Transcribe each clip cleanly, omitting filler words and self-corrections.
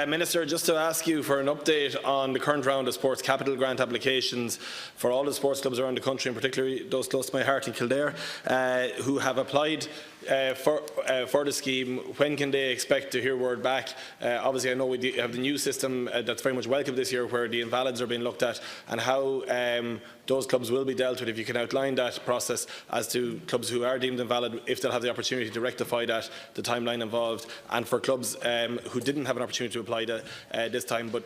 Minister, just to ask you for an update on the current round of sports capital grant applications for all the sports clubs around the country, and particularly those close to my heart in Kildare, who have applied for the scheme. When can they expect to hear word back? Obviously, I know we have the new system that's very much welcome this year, where the invalids are being looked at, and how those clubs will be dealt with. If you can outline that process as to clubs who are deemed invalid, if they'll have the opportunity to rectify that, the timeline involved, and for clubs who didn't have an opportunity to apply this time but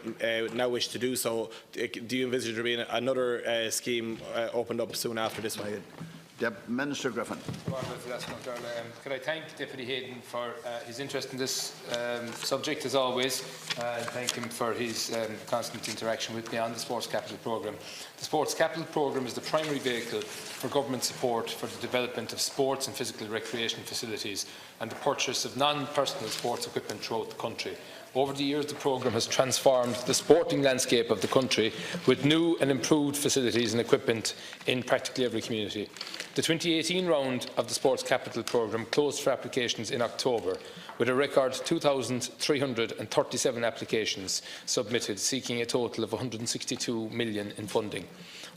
now wish to do so, do you envisage there being another scheme opened up soon after this one? Minister Griffin. Could I thank Deputy Heydon for his interest in this subject, as always, and thank him for his constant interaction with me on the Sports Capital Programme. The Sports Capital Programme is the primary vehicle for government support for the development of sports and physical recreation facilities and the purchase of non-personal sports equipment throughout the country. Over the years, the programme has transformed the sporting landscape of the country with new and improved facilities and equipment in practically every community. The 2018 round of the Sports Capital Programme closed for applications in October, with a record 2,337 applications submitted, seeking a total of €162 million in funding.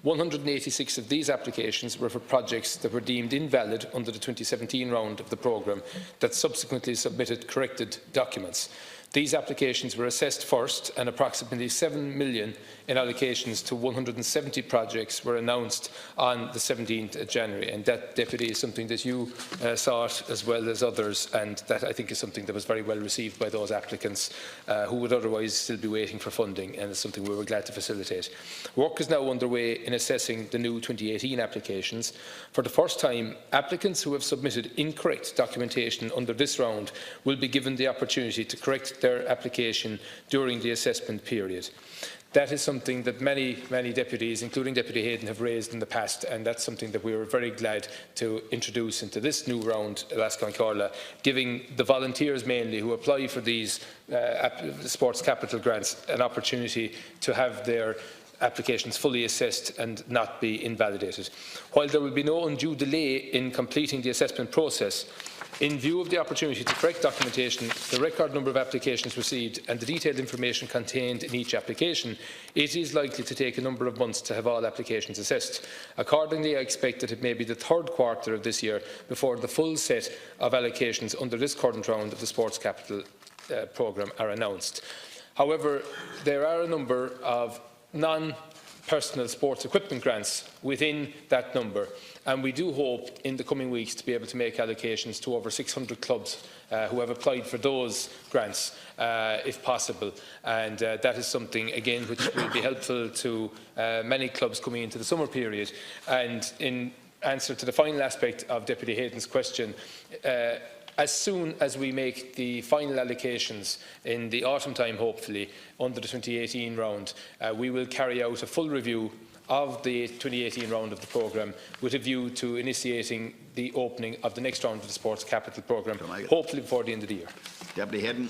186 of these applications were for projects that were deemed invalid under the 2017 round of the programme that subsequently submitted corrected documents. These applications were assessed first, and approximately €7 million in allocations to 170 projects were announced on the 17th of January. And that, Deputy, is something that you sought as well as others, and that I think is something that was very well received by those applicants who would otherwise still be waiting for funding, and it's something we were glad to facilitate. Work is now underway in assessing the new 2018 applications. For the first time, applicants who have submitted incorrect documentation under this round will be given the opportunity to correct their application during the assessment period. That is something that many deputies, including Deputy Heydon, have raised in the past, and that's something that we were very glad to introduce into this new round, giving the volunteers mainly who apply for these sports capital grants an opportunity to have their applications fully assessed and not be invalidated. While there will be no undue delay in completing the assessment process, in view of the opportunity to correct documentation, the record number of applications received and the detailed information contained in each application, it is likely to take a number of months to have all applications assessed. Accordingly, I expect that it may be the third quarter of this year before the full set of allocations under this current round of the Sports Capital Programme are announced. However, there are a number of non-personal sports equipment grants within that number, and we do hope in the coming weeks to be able to make allocations to over 600 clubs who have applied for those grants, if possible, and that is something again which will be helpful to many clubs coming into the summer period. And in answer to the final aspect of Deputy Heydon's question, as soon as we make the final allocations in the autumn time, hopefully, under the 2018 round, we will carry out a full review of the 2018 round of the programme with a view to initiating the opening of the next round of the Sports Capital Programme, hopefully before the end of the year. Deputy Heydon.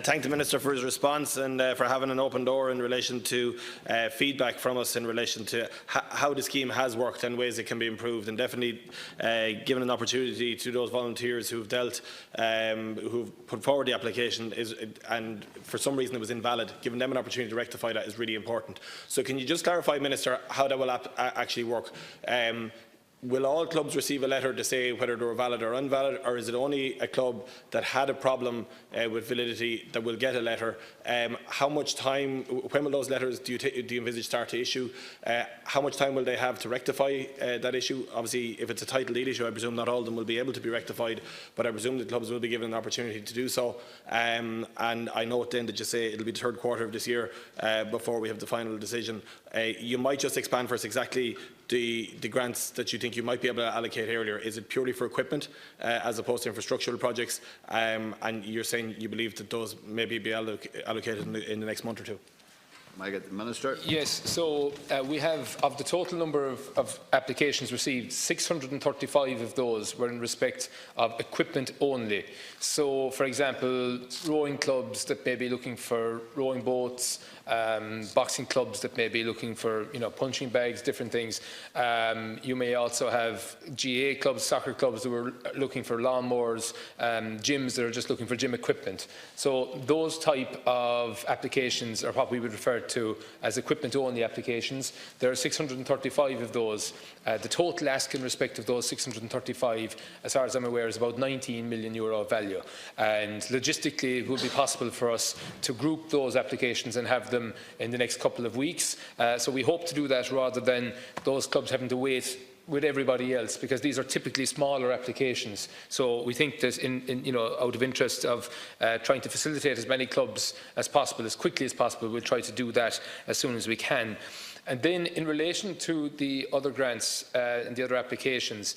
Thank the Minister for his response and for having an open door in relation to feedback from us in relation to how the scheme has worked and ways it can be improved, and definitely given an opportunity to those volunteers who've who've put forward the application and for some reason it was invalid, giving them an opportunity to rectify that is really important. So can you just clarify, Minister, how that will actually work? Will all clubs receive a letter to say whether they were valid or invalid, or is it only a club that had a problem with validity that will get a letter? How much time, when will those letters do you envisage start to issue? How much time will they have to rectify that issue? Obviously, if it's a title deed issue, I presume not all of them will be able to be rectified, but I presume the clubs will be given an opportunity to do so. And I note then that you say it will be the third quarter of this year before we have the final decision. You might just expand for us exactly the grants that you think you might be able to allocate earlier. Is it purely for equipment as opposed to infrastructural projects? And you're saying you believe that those maybe be allocated in the next month or two? I get the Minister. Yes, so we have, of the total number of applications received, 635 of those were in respect of equipment only. So, for example, rowing clubs that may be looking for rowing boats, boxing clubs that may be looking for, punching bags, different things. You may also have GA clubs, soccer clubs that were looking for lawnmowers, gyms that are just looking for gym equipment. So those type of applications are what we would refer to as equipment-only applications. There are 635 of those. The total ask in respect of those 635, as far as I'm aware, is about €19 million value. And logistically, it will be possible for us to group those applications and have them in the next couple of weeks. So we hope to do that rather than those clubs having to wait with everybody else, because these are typically smaller applications. So we think that out of interest of trying to facilitate as many clubs as possible, as quickly as possible, we'll try to do that as soon as we can. And then in relation to the other grants and the other applications,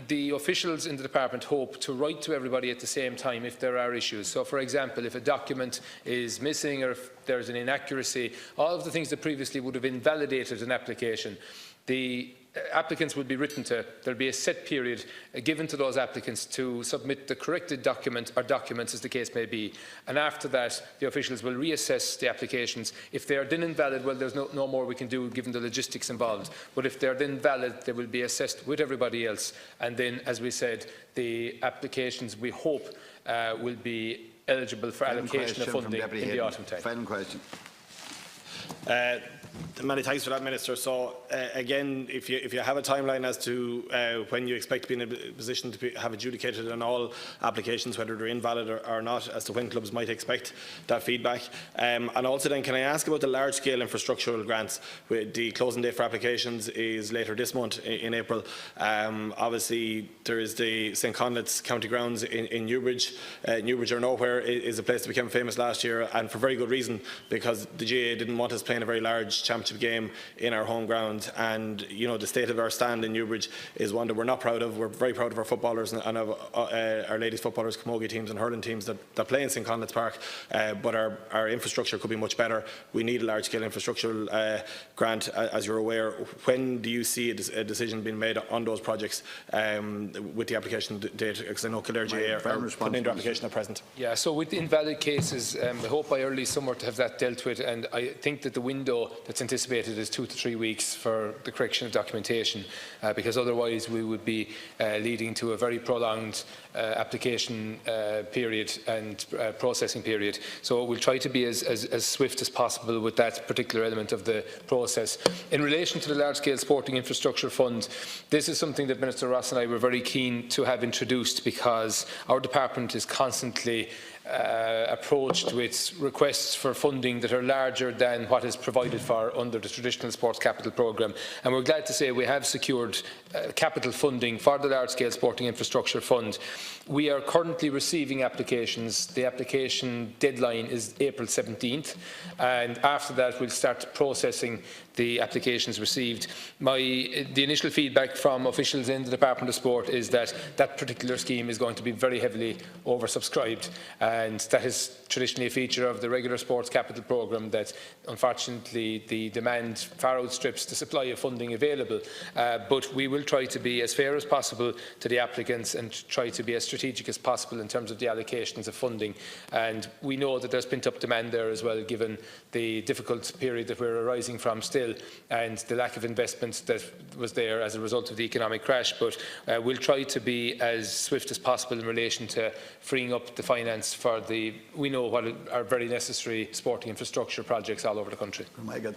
the officials in the department hope to write to everybody at the same time if there are issues. So, for example, if a document is missing or if there's an inaccuracy, all of the things that previously would have invalidated an application, the applicants will be written to. There will be a set period given to those applicants to submit the corrected document or documents, as the case may be. And after that, the officials will reassess the applications. If they are then invalid, well, there's no more we can do given the logistics involved. But if they're then valid, they will be assessed with everybody else. And then, as we said, the applications, we hope, will be eligible for allocation of funding in the autumn time. Final question. Many thanks for that, Minister. So, again, if you have a timeline as to when you expect to be in a position to have adjudicated on all applications, whether they're invalid or not, as to when clubs might expect that feedback. And also then, can I ask about the large-scale infrastructural grants? The closing date for applications is later this month, in April. Obviously, there is the St Conleth's County Grounds in Newbridge. Newbridge or Nowhere is a place that became famous last year, and for very good reason, because the GAA didn't want us playing a very large championship game in our home ground. And the state of our stand in Newbridge is one that we're not proud of. We're very proud of our footballers and of our ladies footballers, camogie teams and hurling teams that play in St Conleth's Park, but our infrastructure could be much better. We need a large-scale infrastructural grant, as you're aware. When do you see a decision being made on those projects with the application date? Because I know Kildare GAA are putting in their application at present. Yeah, so with invalid cases, I hope by early summer to have that dealt with, and I think that the window that's anticipated is 2 to 3 weeks for the correction of documentation, because otherwise we would be leading to a very prolonged application period and processing period. So we'll try to be as swift as possible with that particular element of the process. In relation to the large-scale sporting infrastructure fund, this is something that Minister Ross and I were very keen to have introduced, because our department is constantly approached with requests for funding that are larger than what is provided for under the traditional sports capital programme. And we're glad to say we have secured capital funding for the large-scale sporting infrastructure fund. We are currently receiving applications. The application deadline is April 17th, and after that we'll start processing the applications received. The initial feedback from officials in the Department of Sport is that that particular scheme is going to be very heavily oversubscribed, and that is traditionally a feature of the regular sports capital programme, that unfortunately the demand far outstrips the supply of funding available. But we will try to be as fair as possible to the applicants and try to be as strategic as possible in terms of the allocations of funding. And we know that there's pent-up demand there as well, given the difficult period that we're arising from still, and the lack of investment that was there as a result of the economic crash. But we'll try to be as swift as possible in relation to freeing up the finance for we know what are very necessary sporting infrastructure projects all over the country. Oh my God.